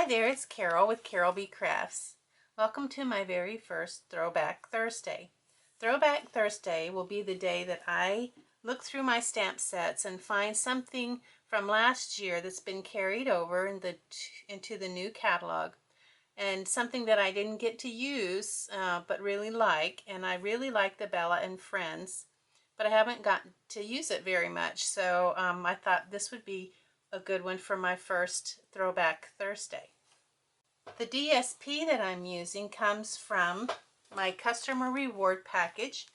Hi there, it's Carol with Carol B Crafts. Welcome to my very first Throwback Thursday. Throwback Thursday will be the day that I look through my stamp sets and find something from last year that's been carried over into the new catalog, and something that I didn't get to use but really like. And I really like the Bella and Friends, but I haven't gotten to use it very much, so I thought this would be a good one for my first Throwback Thursday. The DSP that I'm using comes from my customer reward package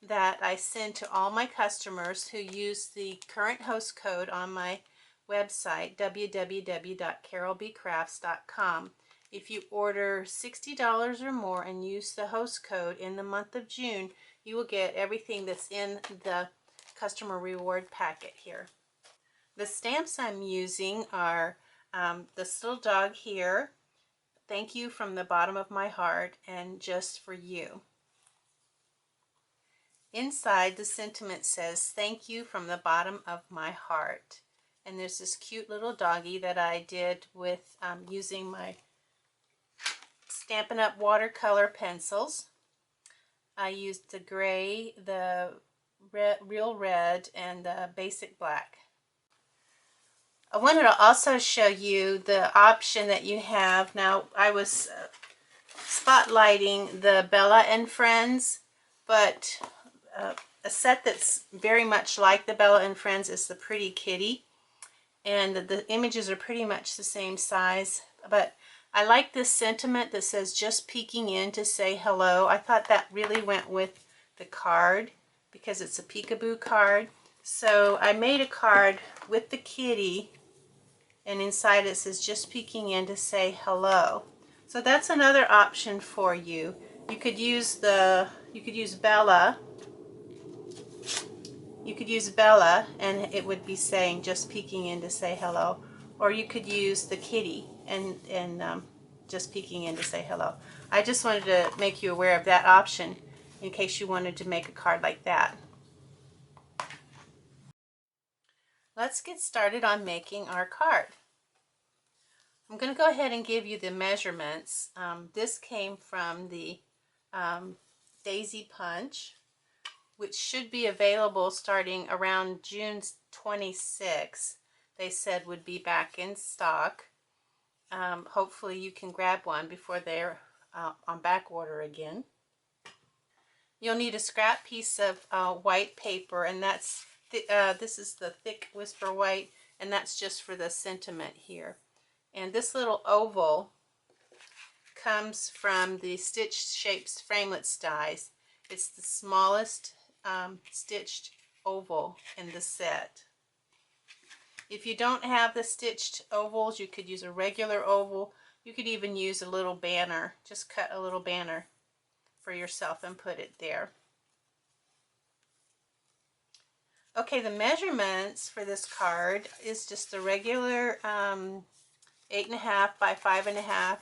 that I send to all my customers who use the current host code on my website, www.carolbcrafts.com. If you order $60 or more and use the host code in the month of June, you will get everything that's in the customer reward packet here. The stamps I'm using are this little dog here, thank you from the bottom of my heart, and just for you. Inside, the sentiment says, thank you from the bottom of my heart. And there's this cute little doggy that I did with using my Stampin' Up! Watercolor pencils. I used the gray, the real red, and the basic black. I wanted to also show you the option that you have. Now, I was spotlighting the Bella and Friends, but a set that's very much like the Bella and Friends is the Pretty Kitty, and the images are pretty much the same size, but I like this sentiment that says just peeking in to say hello. I thought that really went with the card because it's a peekaboo card. So I made a card with the kitty, and inside it says just peeking in to say hello. So that's another option for you. You could use Bella. You could use Bella and it would be saying just peeking in to say hello. Or you could use the kitty and just peeking in to say hello. I just wanted to make you aware of that option in case you wanted to make a card like that. Let's get started on making our card. I'm going to go ahead and give you the measurements. This came from the Daisy Punch, which should be available starting around June 26th. They said would be back in stock. Hopefully you can grab one before they're on back order again. You'll need a scrap piece of white paper, and that's this is the thick Whisper White, and that's just for the sentiment here. And this little oval comes from the Stitched Shapes Framelits dies. It's the smallest stitched oval in the set. If you don't have the stitched ovals, you could use a regular oval. You could even use a little banner. Just cut a little banner for yourself and put it there. Okay, the measurements for this card is just a regular 8.5 by 5.5,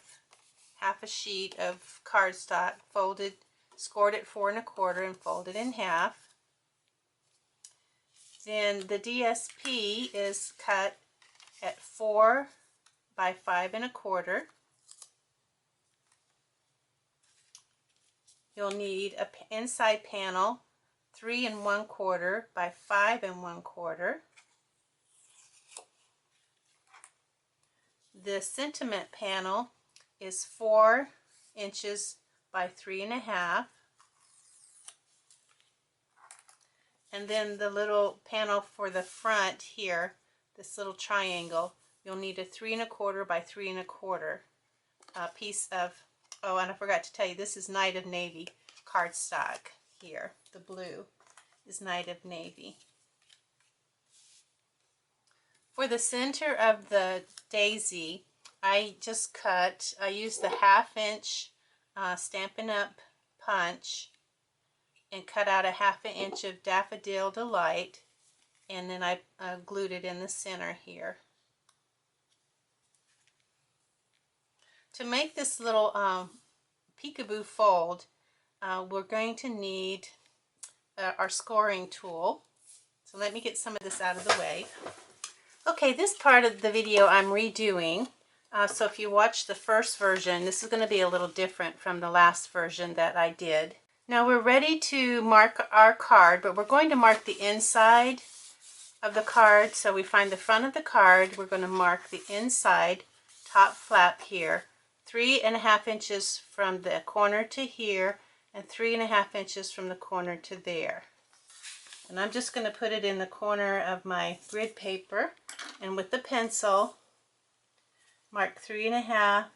half a sheet of cardstock folded, scored at 4 1/4 and folded in half. Then the DSP is cut at 4 by 5 1/4. You'll need an inside panel 3 1/4 by 5 1/4. The sentiment panel is 4 inches by 3 1/2. And then the little panel for the front here, this little triangle, you'll need a 3 1/4 by 3 1/4 piece of, oh, and I forgot to tell you, this is Night of Navy cardstock here. The blue is Night of Navy. For the center of the daisy, I just cut, I used the 1/2 inch Stampin' Up! Punch and cut out a 1/2 inch of Daffodil Delight, and then I glued it in the center here. To make this little peekaboo fold, we're going to need our scoring tool. So let me get some of this out of the way. Okay, this part of the video I'm redoing. So if you watch the first version, this is going to be a little different from the last version that I did. Now we're ready to mark our card, but we're going to mark the inside of the card. So we find the front of the card, we're going to mark the inside top flap here, 3.5 inches from the corner to here, and 3.5 inches from the corner to there. And I'm just going to put it in the corner of my grid paper, and with the pencil, mark 3.5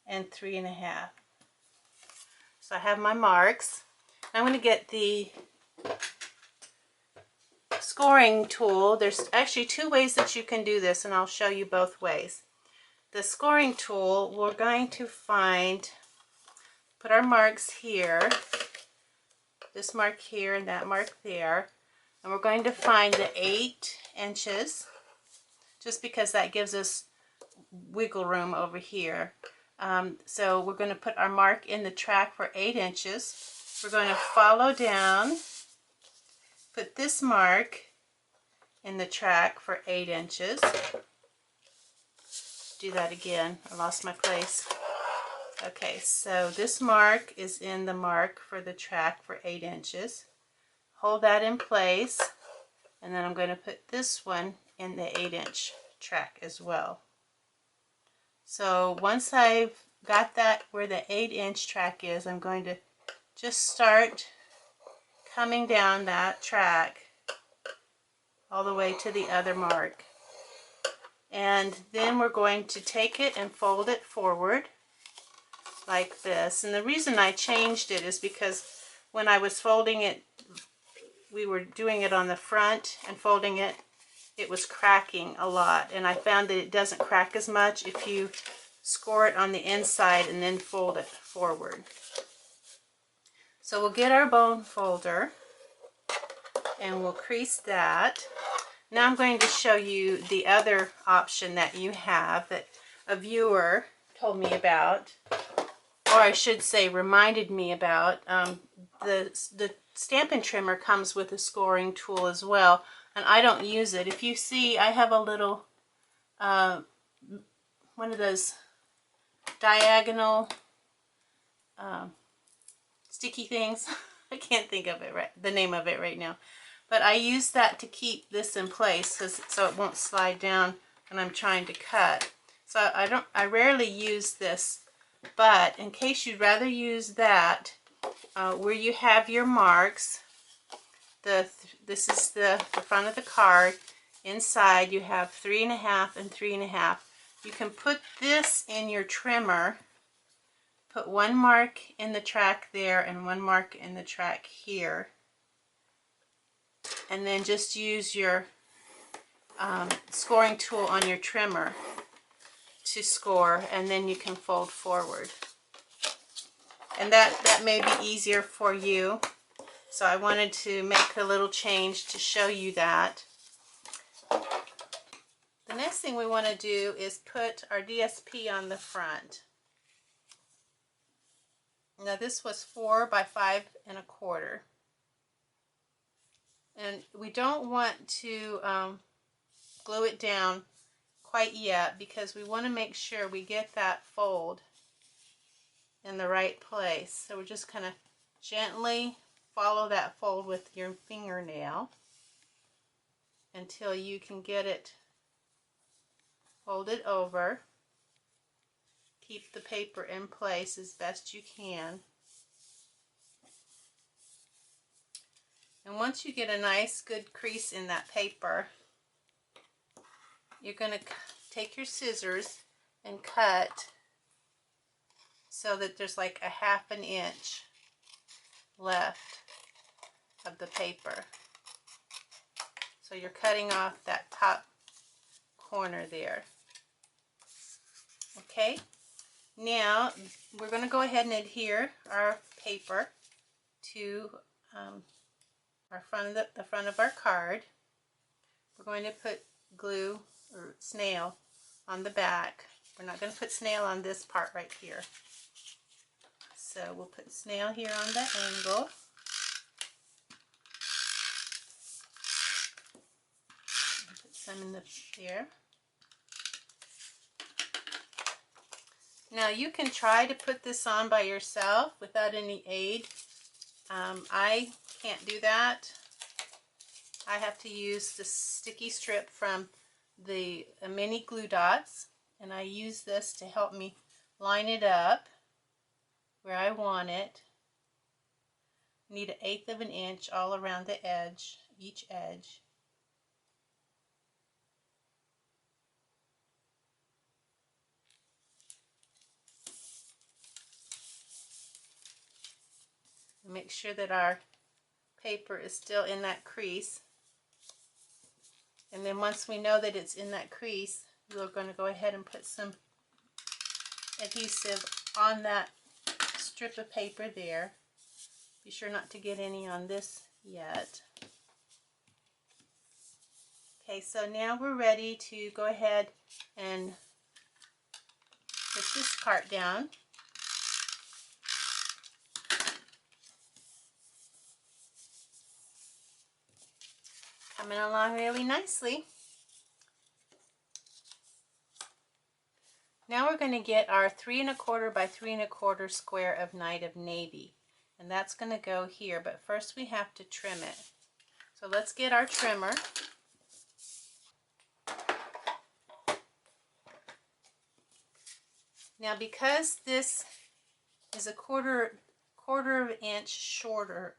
and 3.5. So I have my marks. I'm going to get the scoring tool. There's actually two ways that you can do this, and I'll show you both ways. The scoring tool, we're going to put our marks here, this mark here and that mark there, and we're going to find the 8 inches, just because that gives us wiggle room over here. So we're going to put our mark in the track for 8 inches. We're going to follow down, put this mark in the track for 8 inches. Do that again. I lost my place. Okay, so this mark is in the mark for the track for 8 inches. Hold that in place, and then I'm going to put this one in the 8-inch track as well. So once I've got that where the 8-inch track is, I'm going to just start coming down that track all the way to the other mark. And then we're going to take it and fold it forward like this. And the reason I changed it is because when I was folding it, we were doing it on the front and folding it, it was cracking a lot. And I found that it doesn't crack as much if you score it on the inside and then fold it forward. So we'll get our bone folder and we'll crease that. Now I'm going to show you the other option that you have that a viewer told me about, or I should say reminded me about. The Stampin' trimmer comes with a scoring tool as well, and I don't use it. If you see, I have a little one of those diagonal sticky things. I can't think of it the name of it right now, but I use that to keep this in place so it won't slide down when I'm trying to cut. So I rarely use this, but in case you'd rather use that, where you have your marks, this is the front of the card. Inside you have 3.5 and 3.5. You can put this in your trimmer. Put one mark in the track there and one mark in the track here. And then just use your scoring tool on your trimmer to score, and then you can fold forward. And that may be easier for you. So I wanted to make a little change to show you that. The next thing we want to do is put our DSP on the front. Now this was 4 by 5.25, and we don't want to glue it down quite yet because we want to make sure we get that fold in the right place. So we're just kind of gently follow that fold with your fingernail until you can get it folded over. Keep the paper in place as best you can. And once you get a nice good crease in that paper, you're going to take your scissors and cut so that there's like a 1/2 inch left of the paper. So you're cutting off that top corner there. Okay, now we're going to go ahead and adhere our paper to the front of our card. We're going to put glue or snail on the back. We're not going to put snail on this part right here. So we'll put snail here on the angle. Put some in there. Now you can try to put this on by yourself without any aid. I can't do that. I have to use the sticky strip from the mini glue dots, and I use this to help me line it up where I want it. Need 1/8 of an inch all around the edge, each edge. Make sure that our paper is still in that crease. And then once we know that it's in that crease, we're going to go ahead and put some adhesive on that strip of paper there. Be sure not to get any on this yet. Okay, so now we're ready to go ahead and put this cart down. Coming along really nicely. Now we're going to get our 3 1/4 by 3 1/4 square of Night of Navy, and that's going to go here, but first we have to trim it. So let's get our trimmer. Now because this is a quarter of an inch shorter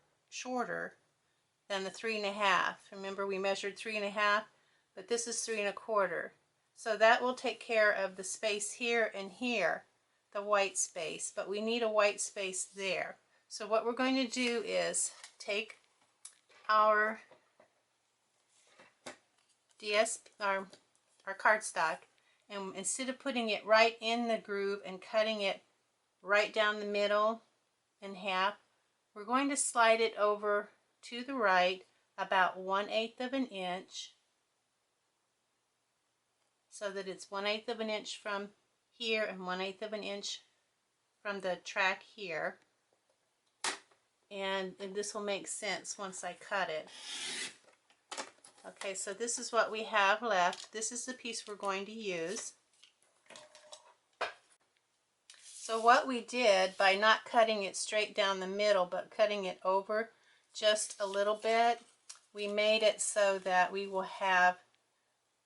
than the 3 1/2. Remember we measured 3 1/2, but this is 3 1/4. So that will take care of the space here and here, the white space, but we need a white space there. So what we're going to do is take our our cardstock, and instead of putting it right in the groove and cutting it right down the middle in half, we're going to slide it over to the right about 1/8 of an inch, so that it's 1/8 of an inch from here and 1/8 of an inch from the track here. And this will make sense once I cut it. Okay, so this is what we have left. This is the piece we're going to use. So what we did by not cutting it straight down the middle but cutting it over just a little bit, we made it so that we will have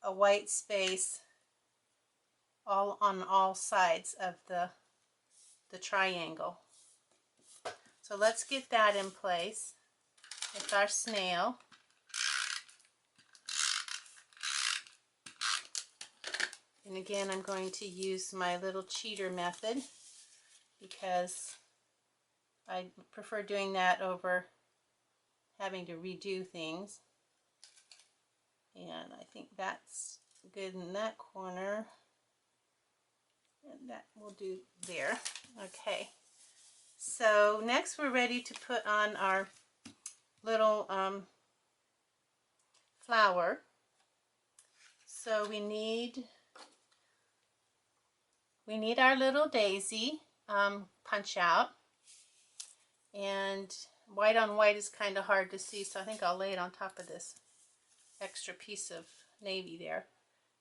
a white space on all sides of the triangle. So let's get that in place with our snail. And again, I'm going to use my little cheater method because I prefer doing that over having to redo things. And I think that's good in that corner. And that will do there. Okay. So next we're ready to put on our little flower. So we need our little daisy punch out, and white on white is kind of hard to see, so I think I'll lay it on top of this extra piece of navy there.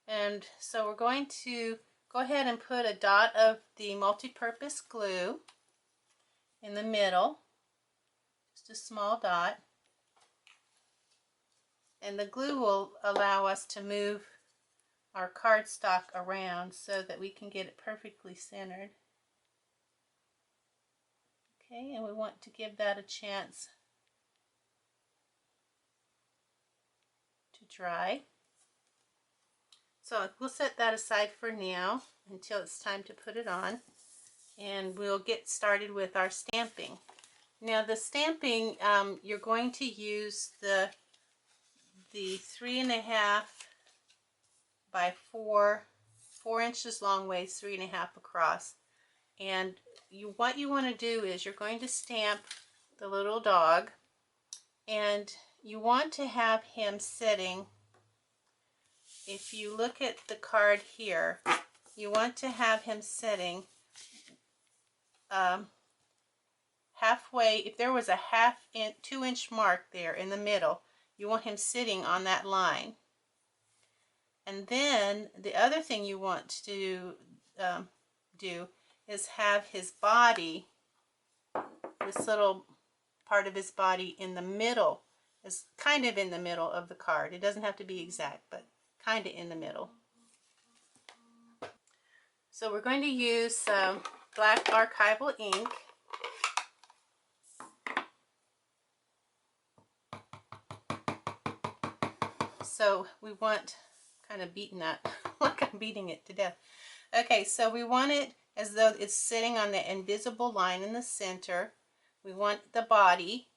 And so we're going to go ahead and put a dot of the multi-purpose glue in the middle, just a small dot, and the glue will allow us to move our cardstock around so that we can get it perfectly centered. Okay, and we want to give that a chance to dry. So we'll set that aside for now until it's time to put it on, and we'll get started with our stamping. Now the stamping, you're going to use the 3 1/2 by 4 inches long ways, 3 1/2 across. And what you want to do is you're going to stamp the little dog, and you want to have him sitting. If you look at the card here, you want to have him sitting halfway. If there was a 2-inch mark there in the middle, you want him sitting on that line. And then the other thing you want to do is have his body, this little part of his body in the middle, is kind of in the middle of the card. It doesn't have to be exact, but kind of in the middle. So we're going to use some black archival ink. So we want, kind of beating that like I'm beating it to death. Okay, so we want it as though it's sitting on the invisible line in the center. We want the body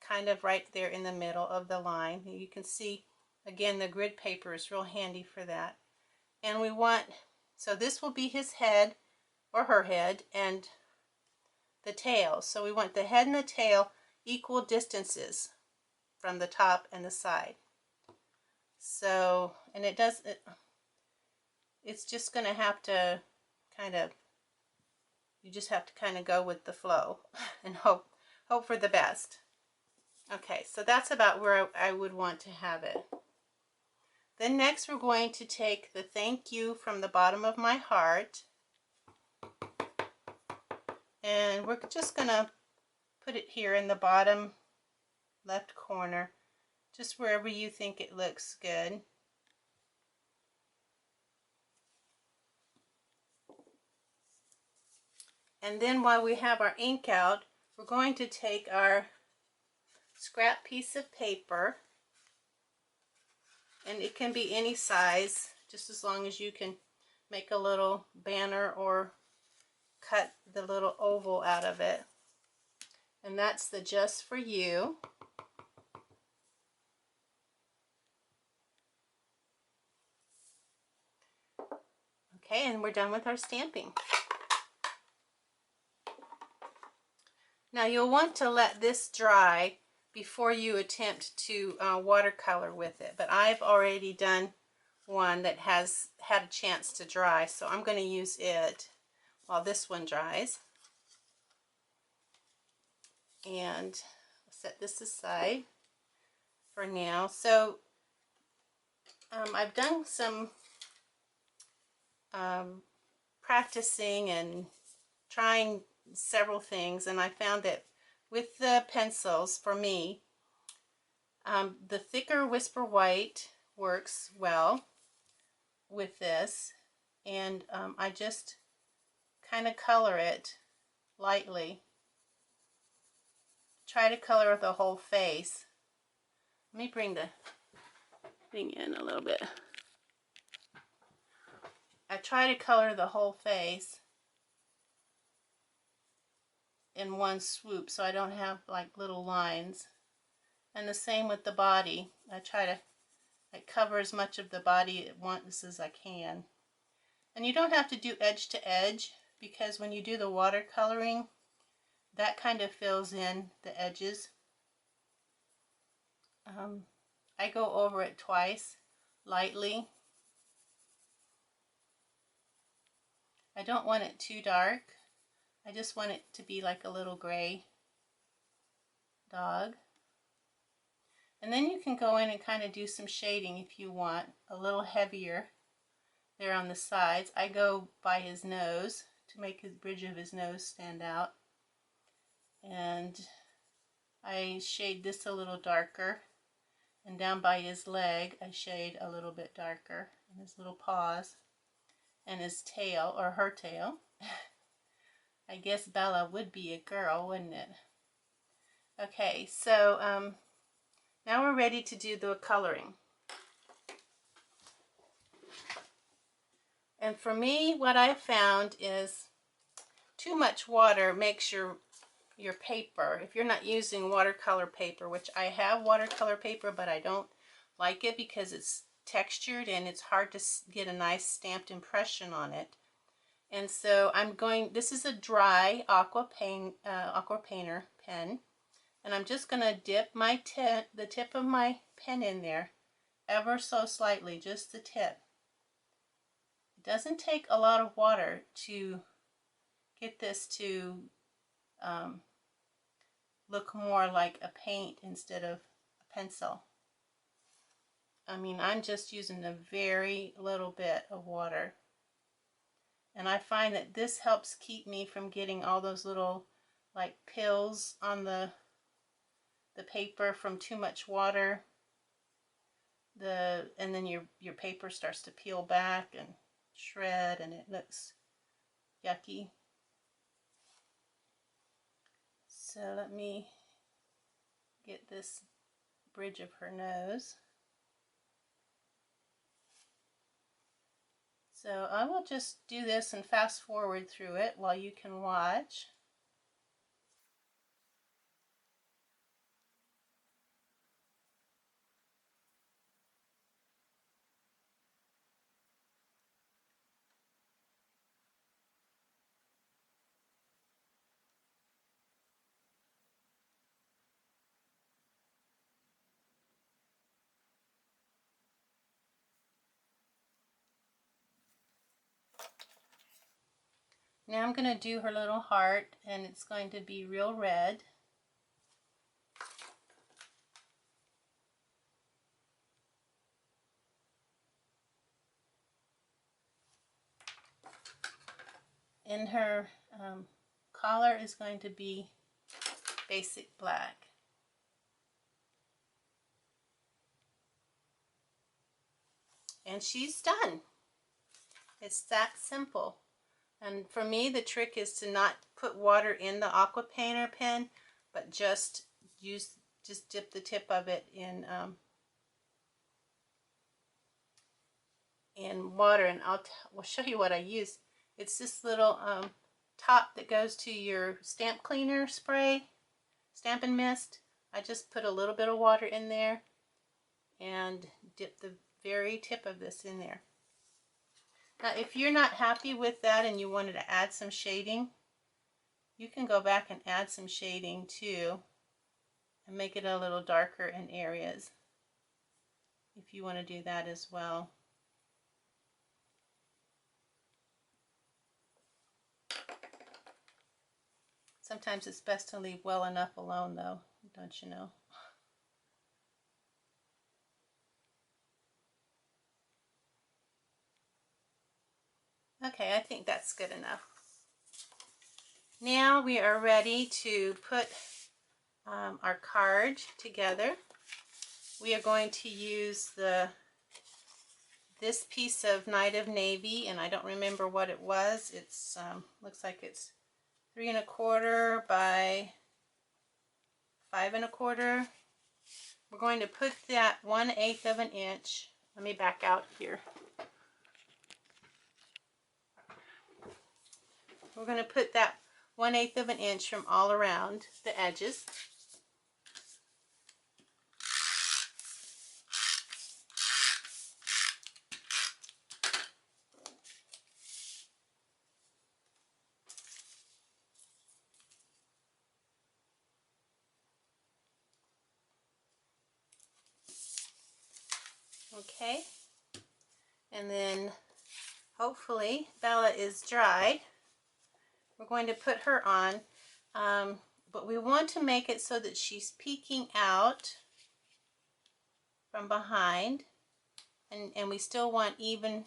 kind of right there in the middle of the line. You can see, again, the grid paper is real handy for that. And we want, so this will be his head or her head and the tail. So we want the head and the tail equal distances from the top and the side. So, and it's just going to have to kind of, you just have to kind of go with the flow and hope for the best. Okay, so that's about where I would want to have it. Then next we're going to take the thank you from the bottom of my heart, and we're just going to put it here in the bottom left corner, just wherever you think it looks good. And then while we have our ink out, we're going to take our scrap piece of paper, and it can be any size, just as long as you can make a little banner or cut the little oval out of it. And that's the Just For You. Okay, and we're done with our stamping. Now you'll want to let this dry before you attempt to watercolor with it, but I've already done one that has had a chance to dry, so I'm going to use it while this one dries. And I'll set this aside for now. So I've done some practicing and trying several things, and I found that with the pencils, for me, the thicker Whisper White works well with this, and I just kind of color it lightly. Try to color the whole face. Let me bring the thing in a little bit. I try to color the whole face in one swoop so I don't have like little lines. And the same with the body. I try to cover as much of the body at once as I can. And you don't have to do edge to edge, because when you do the watercoloring, that kind of fills in the edges. I go over it twice, lightly. I don't want it too dark. I just want it to be like a little gray dog. And then you can go in and kind of do some shading if you want, a little heavier there on the sides. I go by his nose to make the bridge of his nose stand out. And I shade this a little darker. And down by his leg, I shade a little bit darker, and his little paws, and his tail, or her tail. I guess Bella would be a girl, wouldn't it? Okay, so now we're ready to do the coloring. And for me, what I've found is too much water makes your paper, if you're not using watercolor paper, which I have watercolor paper, but I don't like it because it's textured and it's hard to get a nice stamped impression on it. And so this is a dry aqua painter pen, and I'm just going to dip the tip of my pen in there ever so slightly, just the tip. It doesn't take a lot of water to get this to look more like a paint instead of a pencil. I mean, I'm just using a very little bit of water. And I find that this helps keep me from getting all those little like pills on the paper from too much water. And then your paper starts to peel back and shred and it looks yucky. So let me get this bridge of her nose. So I will just do this and fast forward through it while you can watch. Now I'm going to do her little heart, and it's going to be real red. And her collar is going to be basic black. And she's done. It's that simple. And for me, the trick is to not put water in the aqua painter pen, but just dip the tip of it in water. And we'll show you what I use. It's this little top that goes to your stamp cleaner spray, Stampin' Mist. I just put a little bit of water in there and dip the very tip of this in there. Now, if you're not happy with that and you wanted to add some shading, you can go back and add some shading too and make it a little darker in areas if you want to do that as well. Sometimes it's best to leave well enough alone though, don't you know? Okay, I think that's good enough. Now we are ready to put our card together. We are going to use this piece of Night of Navy, and I don't remember what it was. It's looks like it's 3 1/4 by 5 1/4. We're going to put that 1/8 of an inch. Let me back out here. We're going to put that 1/8 of an inch from all around the edges. Okay, and then hopefully Bella is dry. We're going to put her on, but we want to make it so that she's peeking out from behind, and we still want even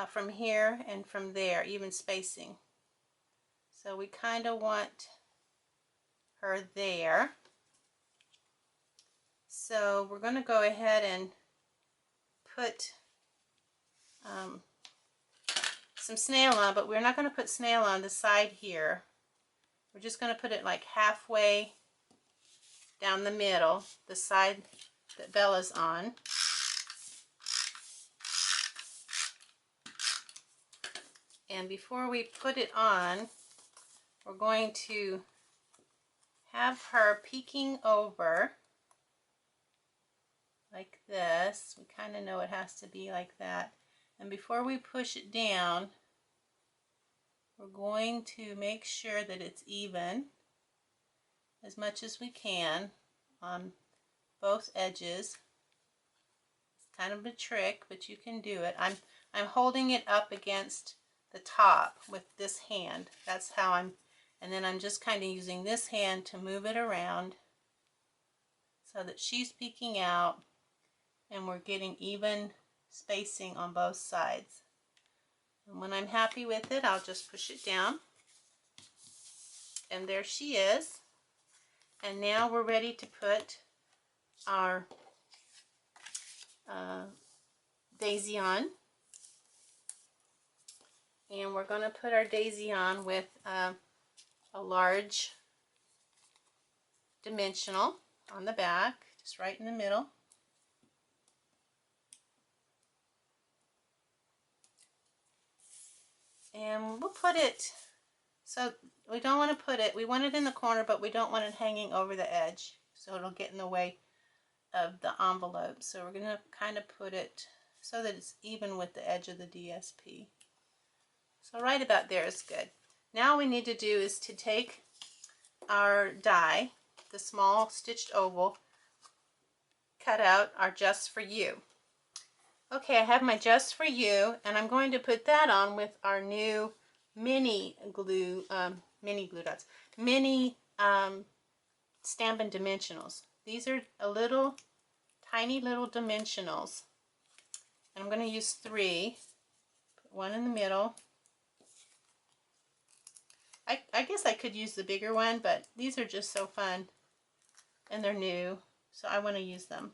from here and from there, even spacing. So we kind of want her there. So we're going to go ahead and put some snail on, but we're not going to put snail on the side here. We're just going to put it like halfway down the middle, the side that Bella's on. And before we put it on, we're going to have her peeking over like this. We kind of know it has to be like that. And before we push it down, we're going to make sure that it's even as much as we can on both edges. It's kind of a trick, but you can do it. I'm holding it up against the top with this hand. That's how and then I'm just kind of using this hand to move it around so that she's peeking out and we're getting even spacing on both sides. And when I'm happy with it, I'll just push it down. And there she is. And now we're ready to put our daisy on. And we're going to put our daisy on with a large dimensional on the back, just right in the middle. And we'll put it, so we don't want to put it, we want it in the corner, but we don't want it hanging over the edge, so it'll get in the way of the envelope. So we're going to kind of put it so that it's even with the edge of the DSP. So right about there is good. Now all we need to do is to take our die, the small stitched oval, cut out our Just For You. Okay, I have my Just For You, and I'm going to put that on with our new mini glue dots, mini Stampin' dimensionals. These are a little, tiny little dimensionals. And I'm going to use 3. Put one in the middle. I guess I could use the bigger one, but these are just so fun. And they're new, so I want to use them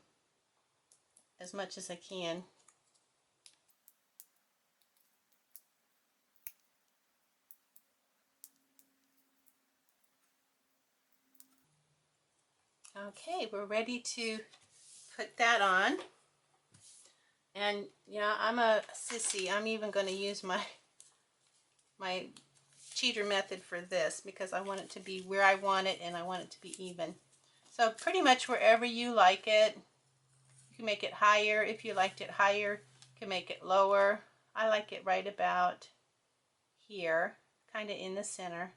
as much as I can. Okay, we're ready to put that on. And yeah, I'm a sissy. I'm even going to use my cheater method for this because I want it to be where I want it and I want it to be even. So pretty much wherever you like it. You can make it higher. If you liked it higher, you can make it lower. I like it right about here, kind of in the center.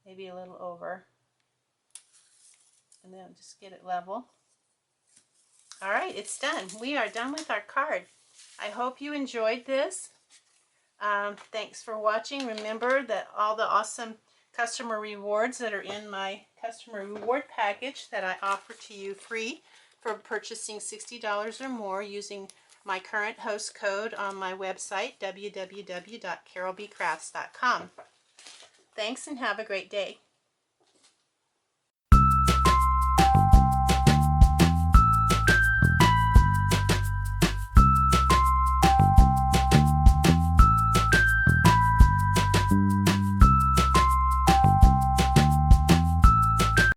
Maybe a little over. And then just get it level. All right, it's done. We are done with our card. I hope you enjoyed this. Thanks for watching. Remember that all the awesome customer rewards that are in my customer reward package that I offer to you free for purchasing $60 or more using my current host code on my website, www.carolbcrafts.com. Thanks and have a great day.